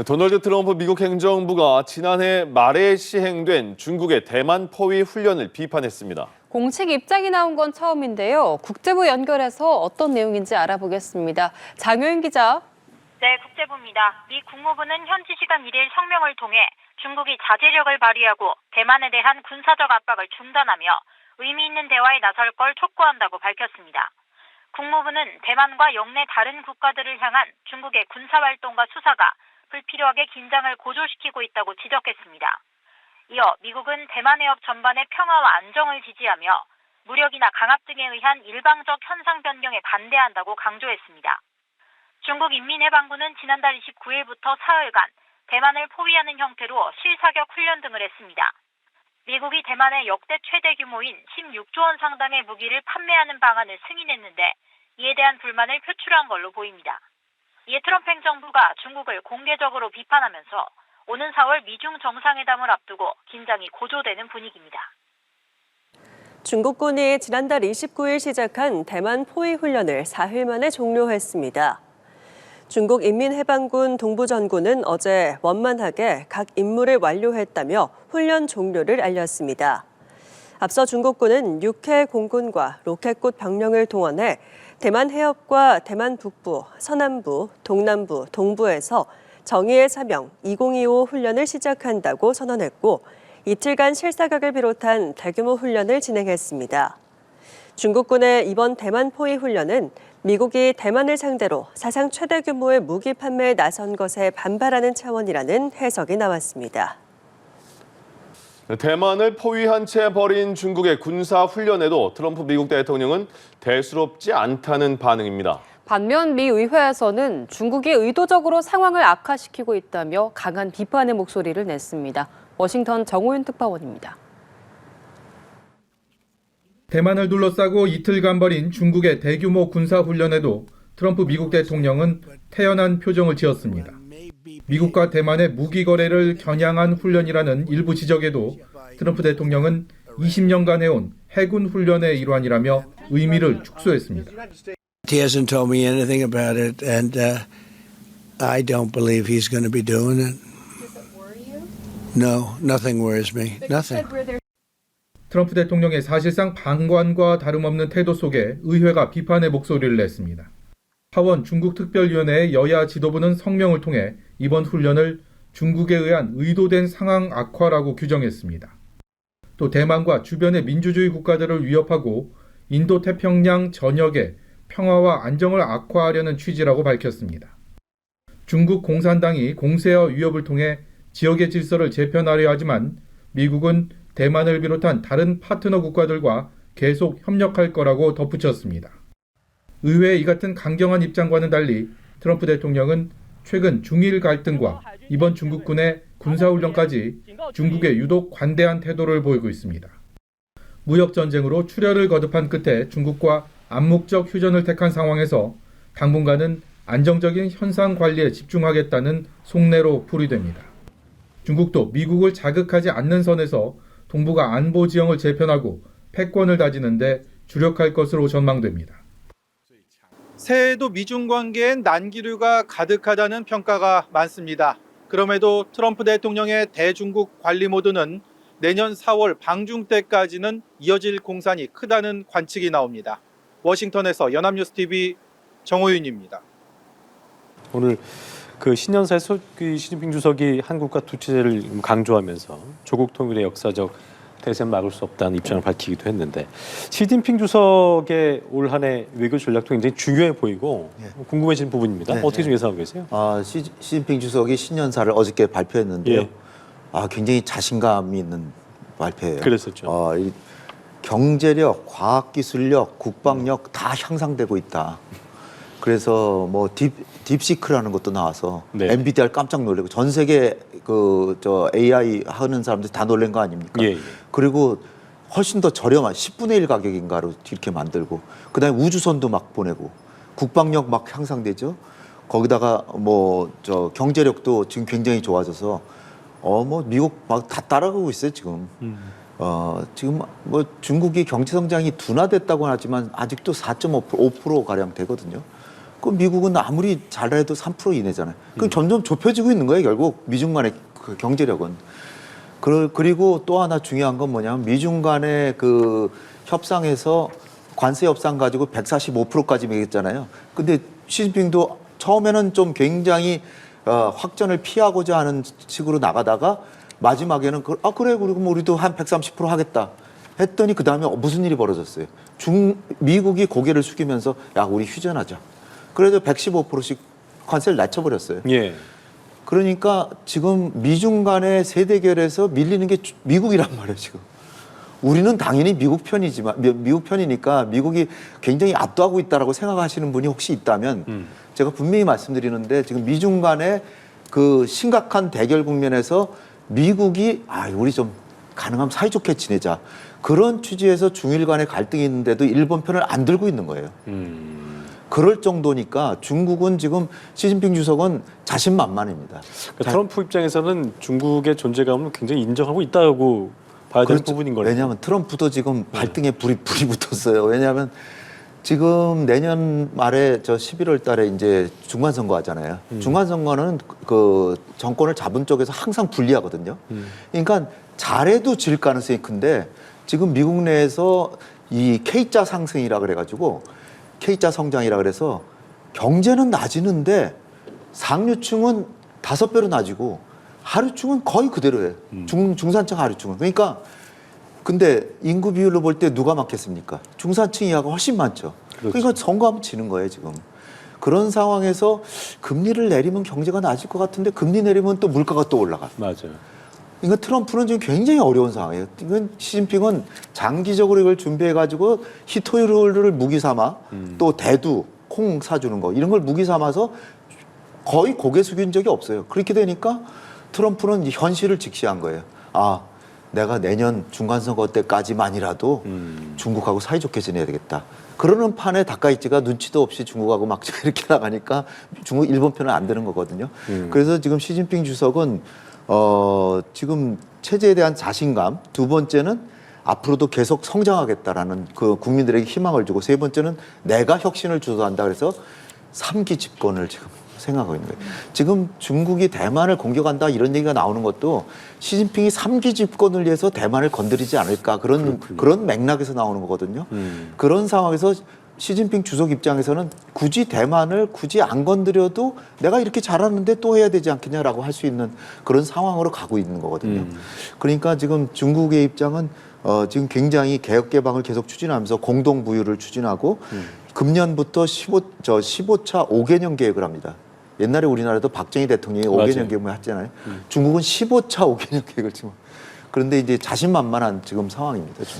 도널드 트럼프 미국 행정부가 지난해 말에 시행된 중국의 대만 포위 훈련을 비판했습니다. 공식 입장이 나온 건 처음인데요. 국제부 연결해서 어떤 내용인지 알아보겠습니다. 장효인 기자. 네, 국제부입니다. 미 국무부는 현지 시간 1일 성명을 통해 중국이 자제력을 발휘하고 대만에 대한 군사적 압박을 중단하며 의미 있는 대화에 나설 걸 촉구한다고 밝혔습니다. 국무부는 대만과 영내 다른 국가들을 향한 중국의 군사활동과 수사가 불필요하게 긴장을 고조시키고 있다고 지적했습니다. 이어 미국은 대만 해협 전반의 평화와 안정을 지지하며 무력이나 강압 등에 의한 일방적 현상 변경에 반대한다고 강조했습니다. 중국 인민해방군은 지난달 29일부터 사흘간 대만을 포위하는 형태로 실사격 훈련 등을 했습니다. 미국이 대만에 역대 최대 규모인 16조 원 상당의 무기를 판매하는 방안을 승인했는데 이에 대한 불만을 표출한 걸로 보입니다. 이에 트럼프 행정부가 중국을 공개적으로 비판하면서 오는 4월 미중 정상회담을 앞두고 긴장이 고조되는 분위기입니다. 중국군이 지난달 29일 시작한 대만 포위 훈련을 사흘 만에 종료했습니다. 중국 인민해방군 동부전군은 어제 원만하게 각 임무를 완료했다며 훈련 종료를 알렸습니다. 앞서 중국군은 6회 공군과 로켓꽃 병력을 동원해 대만 해협과 대만 북부, 서남부, 동남부, 동부에서 정의의 사명 2025 훈련을 시작한다고 선언했고 이틀간 실사격을 비롯한 대규모 훈련을 진행했습니다. 중국군의 이번 대만 포위 훈련은 미국이 대만을 상대로 사상 최대 규모의 무기 판매에 나선 것에 반발하는 차원이라는 해석이 나왔습니다. 대만을 포위한 채 벌인 중국의 군사 훈련에도 트럼프 미국 대통령은 대수롭지 않다는 반응입니다. 반면 미 의회에서는 중국이 의도적으로 상황을 악화시키고 있다며 강한 비판의 목소리를 냈습니다. 워싱턴 정호윤 특파원입니다. 대만을 둘러싸고 이틀간 벌인 중국의 대규모 군사훈련에도 트럼프 미국 대통령은 태연한 표정을 지었습니다. 미국과 대만의 무기 거래를 겨냥한 훈련이라는 일부 지적에도 트럼프 대통령은 20년간 해온 해군 훈련의 일환이라며 의미를 축소했습니다. He hasn't told me anything about it, and I don't believe he's going to be doing it. Does it worry you? No, nothing worries me. Nothing. 트럼프 대통령의 사실상 방관과 다름없는 태도 속에 의회가 비판의 목소리를 냈습니다. 하원 중국특별위원회의 여야 지도부는 성명을 통해 이번 훈련을 중국에 의한 의도된 상황 악화라고 규정했습니다. 또 대만과 주변의 민주주의 국가들을 위협하고 인도태평양 전역의 평화와 안정을 악화하려는 취지라고 밝혔습니다. 중국 공산당이 공세와 위협을 통해 지역의 질서를 재편하려 하지만 미국은 대만을 비롯한 다른 파트너 국가들과 계속 협력할 거라고 덧붙였습니다. 의회의 이 같은 강경한 입장과는 달리 트럼프 대통령은 최근 중일 갈등과 이번 중국군의 군사훈련까지 중국에 유독 관대한 태도를 보이고 있습니다. 무역전쟁으로 출혈을 거듭한 끝에 중국과 암묵적 휴전을 택한 상황에서 당분간은 안정적인 현상 관리에 집중하겠다는 속내로 풀이됩니다. 중국도 미국을 자극하지 않는 선에서 동북아 안보 지형을 재편하고 패권을 다지는 데 주력할 것으로 전망됩니다. 새해에도 미중 관계엔 난기류가 가득하다는 평가가 많습니다. 그럼에도 트럼프 대통령의 대중국 관리 모드는 내년 4월 방중 때까지는 이어질 공산이 크다는 관측이 나옵니다. 워싱턴에서 연합뉴스TV 정호윤입니다. 오늘 그 신년사에 시진핑 주석이 한국과 두체제를 강조하면서 조국 통일의 역사적 대세는 막을 수 없다는 입장을 밝히기도 했는데 시진핑 주석의 올 한 해 외교 전략도 굉장히 중요해 보이고 궁금해지는 부분입니다. 어떻게 좀 예상하고 계세요? 시진핑 주석이 신년사를 어저께 발표했는데요. 굉장히 자신감 있는 발표예요. 그랬었죠. 경제력, 과학기술력, 국방력 다 향상되고 있다. 그래서 뭐 딥시크라는 것도 나와서 엔비디아를 깜짝 놀래고 전 세계 AI 하는 사람들 다 놀란 거 아닙니까? 그리고 훨씬 더 저렴한 10분의 1 가격인가로 이렇게 만들고 그다음에 우주선도 막 보내고 국방력 막 향상되죠. 거기다가 경제력도 지금 굉장히 좋아져서 미국 막 다 따라가고 있어요 지금. 지금 중국이 경제 성장이 둔화됐다고 하지만 아직도 4.5% 가량 되거든요. 그 미국은 아무리 잘해도 3% 이내잖아요. 그럼 점점 좁혀지고 있는 거예요. 결국 미중 간의 그 경제력은. 그리고 또 하나 중요한 건 뭐냐면 미중 간의 그 협상에서 관세 협상 가지고 145%까지 매겼잖아요. 근데 시진핑도 처음에는 좀 굉장히 확전을 피하고자 하는 식으로 나가다가 마지막에는 그래 그리고 뭐 우리도 한 130% 하겠다 했더니 그 다음에 무슨 일이 벌어졌어요. 미국이 고개를 숙이면서 야 우리 휴전하자. 그래도 115%씩 관세를 낮춰버렸어요. 예. 그러니까 지금 미중 간의 세대결에서 밀리는 게 미국이란 말이에요 지금. 우리는 당연히 미국 편이니까 미국이 굉장히 압도하고 있다라고 생각하시는 분이 혹시 있다면 제가 분명히 말씀드리는데 지금 미중 간의 그 심각한 대결 국면에서 미국이 우리 좀 가능하면 사이좋게 지내자 그런 취지에서 중일 간의 갈등이 있는데도 일본 편을 안 들고 있는 거예요. 그럴 정도니까 중국은 지금 시진핑 주석은 자신만만입니다. 그러니까 트럼프 입장에서는 중국의 존재감을 굉장히 인정하고 있다고 봐야 되는 부분인 거예요. 왜냐하면 트럼프도 지금 발등에 불이 붙었어요. 왜냐하면 지금 내년 말에 11월 달에 이제 중간선거 하잖아요. 중간선거는 그 정권을 잡은 쪽에서 항상 불리하거든요. 그러니까 잘해도 질 가능성이 큰데 지금 미국 내에서 이 K자 상승이라 그래가지고 K자 성장이라 그래서 경제는 낮이는데 상류층은 5배로 낮이고 하류층은 거의 그대로예요. 중산층 하류층은. 그러니까 근데 인구 비율로 볼 때 누가 많겠습니까? 중산층 이하가 훨씬 많죠. 그렇죠. 그러니까 선거하면 지는 거예요 지금. 그런 상황에서 금리를 내리면 경제가 나아질 것 같은데 금리 내리면 또 물가가 또 올라가. 맞아요. 그러니까 트럼프는 지금 굉장히 어려운 상황이에요. 이건 시진핑은 장기적으로 이걸 준비해가지고 히토요를 무기 삼아 또 대두, 콩 사주는 거 이런 걸 무기 삼아서 거의 고개 숙인 적이 없어요. 그렇게 되니까 트럼프는 이 현실을 직시한 거예요. 내가 내년 중간선거 때까지만이라도 중국하고 사이좋게 지내야 되겠다. 그러는 판에 다카이치가 눈치도 없이 중국하고 막 이렇게 나가니까 일본 편은 안 되는 거거든요. 그래서 지금 시진핑 주석은 지금 체제에 대한 자신감, 두 번째는 앞으로도 계속 성장하겠다라는 그 국민들에게 희망을 주고 세 번째는 내가 혁신을 주도한다 그래서 3기 집권을 지금 생각하고 있는 거예요. 지금 중국이 대만을 공격한다 이런 얘기가 나오는 것도 시진핑이 3기 집권을 위해서 대만을 건드리지 않을까 그런 맥락에서 나오는 거거든요. 그런 상황에서 시진핑 주석 입장에서는 굳이 대만을 굳이 안 건드려도 내가 이렇게 잘하는데 또 해야 되지 않겠냐라고 할 수 있는 그런 상황으로 가고 있는 거거든요. 그러니까 지금 중국의 입장은 지금 굉장히 개혁 개방을 계속 추진하면서 공동 부유를 추진하고 금년부터 15차 5개년 계획을 합니다. 옛날에 우리나라도 박정희 대통령이 5개년 계획을 했잖아요. 중국은 15차 5개년 계획을 지금. 그런데 이제 자신만만한 지금 상황입니다. 중국.